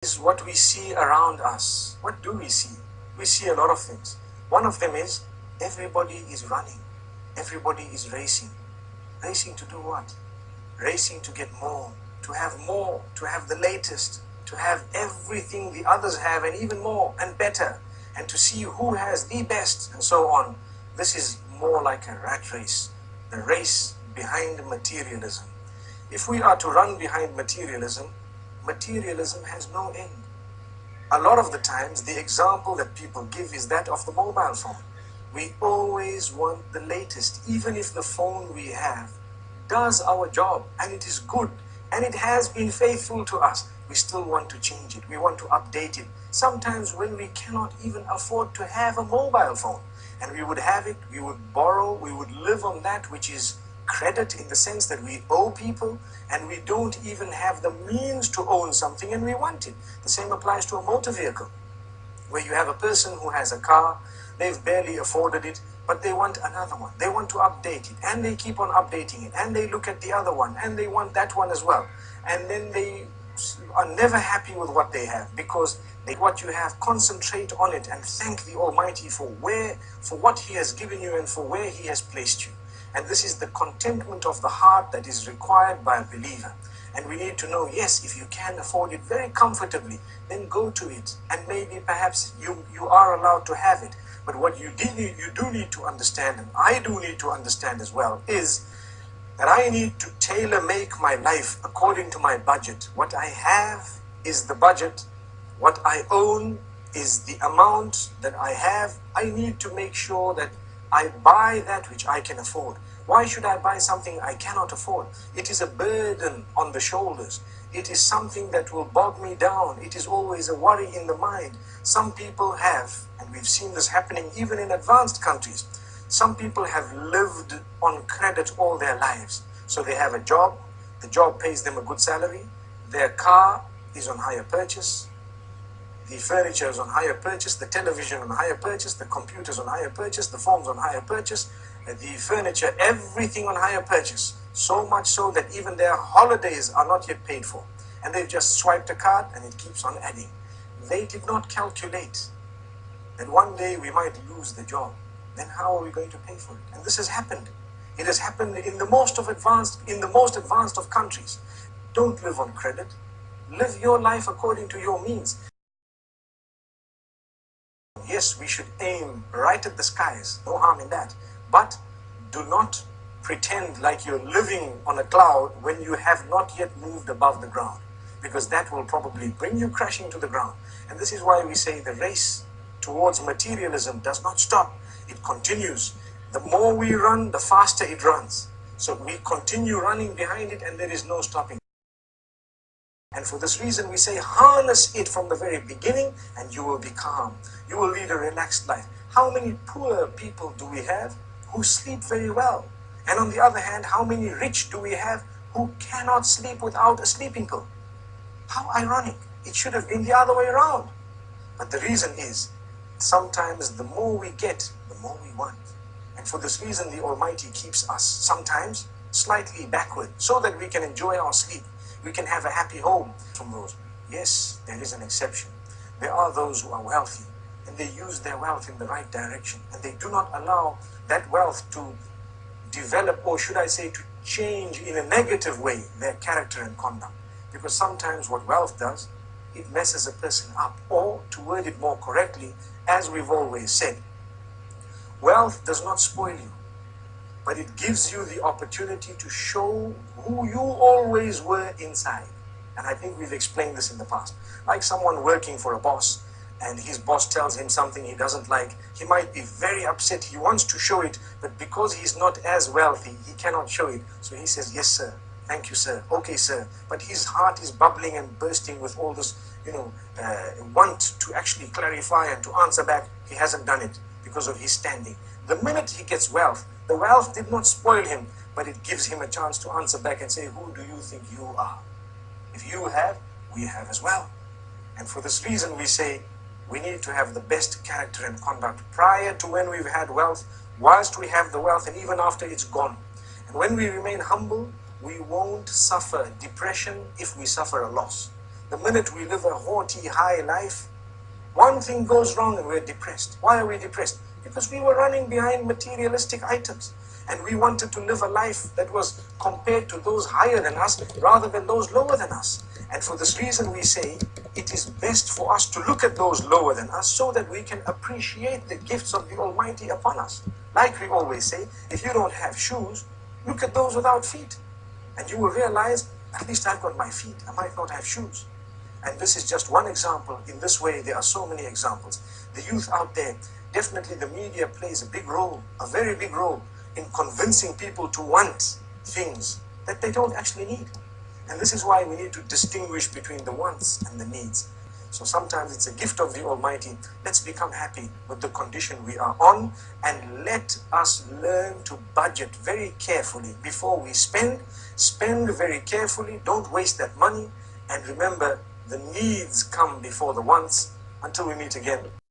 is what we see around us. What do we see? We see a lot of things. One of them is everybody is running. Everybody is racing. Racing to do what? Racing to get more, to have the latest, to have everything the others have and even more and better, and to see who has the best and so on. This is more like a rat race, the race behind materialism. If we are to run behind materialism, materialism has no end. A lot of the times, the example that people give is that of the mobile phone. We always want the latest, even if the phone we have does our job and it is good and it has been faithful to us. We still want to change it. We want to update it. Sometimes when we cannot even afford to have a mobile phone, and we would have it, we would borrow, we would live on that which is credit, in the sense that we owe people and we don't even have the means to own something and we want it. The same applies to a motor vehicle, where you have a person who has a car, they've barely afforded it, but they want another one. They want to update it and they keep on updating it and they look at the other one and they want that one as well. And then they are never happy with what they have, because what you have, concentrate on it and thank the Almighty for what He has given you and for where He has placed you. And this is the contentment of the heart that is required by a believer. And we need to know, yes, if you can afford it very comfortably, then go to it. And maybe perhaps you are allowed to have it. But what you do need to understand, and I do need to understand as well, is that I need to tailor-make my life according to my budget. What I have is the budget. What I own is the amount that I have. I need to make sure that I buy that which I can afford. Why should I buy something I cannot afford? It is a burden on the shoulders. It is something that will bog me down. It is always a worry in the mind. Some people have, and we've seen this happening even in advanced countries, some people have lived on credit all their lives. So they have a job, the job pays them a good salary, their car is on hire purchase, the furniture is on hire purchase, the television on hire purchase, the computers on hire purchase, the phones on hire purchase, the furniture, everything on hire purchase. So much so that even their holidays are not yet paid for. And they've just swiped a card and it keeps on adding. They did not calculate that one day we might lose the job. Then how are we going to pay for it? And this has happened. It has happened in the most advanced of countries. Don't live on credit. Live your life according to your means. Yes, we should aim right at the skies, no harm in that. But do not pretend like you're living on a cloud when you have not yet moved above the ground, because that will probably bring you crashing to the ground. And this is why we say the race towards materialism does not stop. It continues. The more we run, the faster it runs. So we continue running behind it and there is no stopping. And for this reason we say harness it from the very beginning and you will be calm. You will lead a relaxed life. How many poor people do we have who sleep very well? And on the other hand, how many rich do we have who cannot sleep without a sleeping pill? How ironic. It should have been the other way around. But the reason is, sometimes the more we get, the more we want. And for this reason, the Almighty keeps us sometimes slightly backward so that we can enjoy our sleep. We can have a happy home from those. Yes, there is an exception. There are those who are wealthy and they use their wealth in the right direction and they do not allow that wealth to develop, or should I say to change in a negative way, their character and conduct. Because sometimes what wealth does, it messes a person up. Or, to word it more correctly, as we've always said, wealth does not spoil you, but it gives you the opportunity to show who you always were inside. And I think we've explained this in the past. Like someone working for a boss, and his boss tells him something he doesn't like, he might be very upset. He wants to show it, but because he's not as wealthy, he cannot show it. So he says, yes, sir. Thank you, sir. Okay, sir. But his heart is bubbling and bursting with all this, want to actually clarify and to answer back. He hasn't done it because of his standing. The minute he gets wealth, the wealth did not spoil him, but it gives him a chance to answer back and say, who do you think you are? If you have, we have as well. And for this reason we say, we need to have the best character and conduct prior to when we've had wealth, whilst we have the wealth, and even after it's gone. And when we remain humble, we won't suffer depression if we suffer a loss. The minute we live a haughty, high life, one thing goes wrong and we're depressed. Why are we depressed? Because we were running behind materialistic items. And we wanted to live a life that was compared to those higher than us rather than those lower than us. And for this reason we say it is best for us to look at those lower than us so that we can appreciate the gifts of the Almighty upon us. Like we always say, if you don't have shoes, look at those without feet. And you will realize, at least I've got my feet, I might not have shoes. And this is just one example. In this way, there are so many examples. The youth out there, definitely the media plays a big role, a very big role, in convincing people to want things that they don't actually need. And this is why we need to distinguish between the wants and the needs. So sometimes it's a gift of the Almighty. Let's become happy with the condition we are on, and let us learn to budget very carefully before we spend. Spend very carefully, don't waste that money, and remember, the needs come before the wants. Until we meet again.